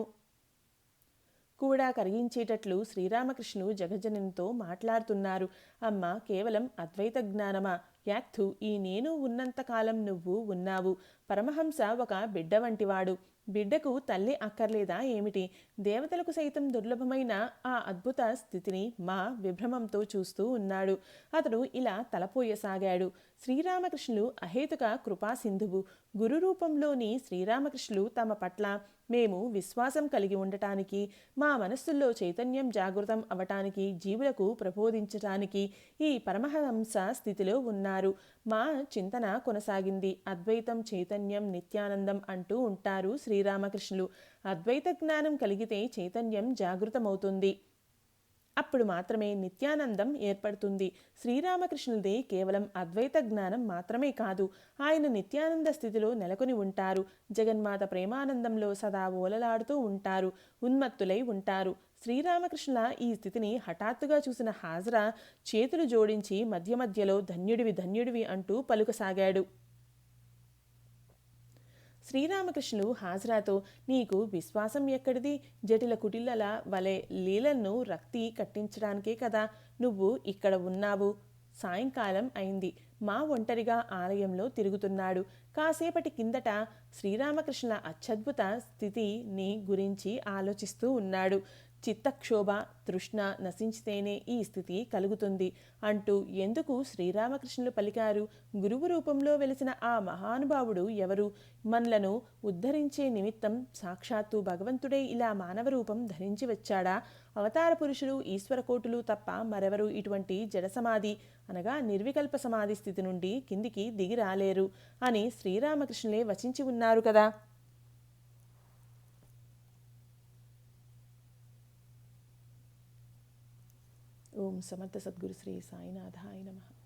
కూడా కరిగించేటట్లు శ్రీరామకృష్ణులు జగజ్జననితో మాట్లాడుతున్నారు. అమ్మ, కేవలం అద్వైత జ్ఞానమా? యాక్తు ఈ నేను ఉన్నంతకాలం నువ్వు ఉన్నావు. పరమహంస ఒక బిడ్డ వంటివాడు. బిడ్డకు తల్లి అక్కర్లేదా ఏమిటి? దేవతలకు సైతం దుర్లభమైన ఆ అద్భుత స్థితిని మా విభ్రమంతో చూస్తూ ఉన్నాడు. అతడు ఇలా తలపోయసాగాడు. శ్రీరామకృష్ణులు అహేతుక కృపా సింధువు. గురు రూపంలోని శ్రీరామకృష్ణులు తమ పట్ల మేము విశ్వాసం కలిగి ఉండటానికి, మా మనస్సుల్లో చైతన్యం జాగృతం అవటానికి, జీవులకు ప్రబోధించటానికి ఈ పరమహంస స్థితిలో ఉన్నారు. మా చింతన కొనసాగింది. అద్వైతం, చైతన్యం, నిత్యానందం అంటూ ఉంటారు శ్రీరామకృష్ణులు. అద్వైత జ్ఞానం కలిగితే చైతన్యం జాగృతమవుతుంది. అప్పుడు మాత్రమే నిత్యానందం ఏర్పడుతుంది. శ్రీరామకృష్ణులది కేవలం అద్వైత జ్ఞానం మాత్రమే కాదు, ఆయన నిత్యానంద స్థితిలో నెలకొని ఉంటారు. జగన్మాత ప్రేమానందంలో సదా ఓలలాడుతూ ఉంటారు, ఉన్మత్తులై ఉంటారు. శ్రీరామకృష్ణుల ఈ స్థితిని హఠాత్తుగా చూసిన హాజరా చేతులు జోడించి మధ్య మధ్యలో ధన్యుడివి ధన్యుడివి అంటూ పలుకసాగాడు. శ్రీరామకృష్ణులు హాజరాతో, నీకు విశ్వాసం ఎక్కడిది? జటిల కుటిలల వలె లీలలను రక్తి కట్టించడానికే కదా నువ్వు ఇక్కడ ఉన్నావు. సాయంకాలం అయింది. మా ఒంటరిగా ఆలయంలో తిరుగుతున్నాడు. కాసేపటి కిందట శ్రీరామకృష్ణుల అత్యద్భుత స్థితిని గురించి ఆలోచిస్తూ ఉన్నాడు. చిత్తక్షోభ, తృష్ణ నశించితేనే ఈ స్థితి కలుగుతుంది అంటూ ఎందుకు శ్రీరామకృష్ణులు పలికారు? గురువు రూపంలో వెలిసిన ఆ మహానుభావుడు ఎవరు? మనలను ఉద్ధరించే నిమిత్తం సాక్షాత్తు భగవంతుడే ఇలా మానవ రూపం ధరించి వచ్చాడా? అవతార పురుషులు, ఈశ్వరకోటులు తప్ప మరెవరు ఇటువంటి జడ సమాధి అనగా నిర్వికల్ప సమాధి స్థితి నుండి కిందికి దిగి రాలేరు అని శ్రీరామకృష్ణులే వచించి ఉన్నారు కదా. ఓం సమర్థ సద్గురు శ్రీ సాయినాథాయ నమః.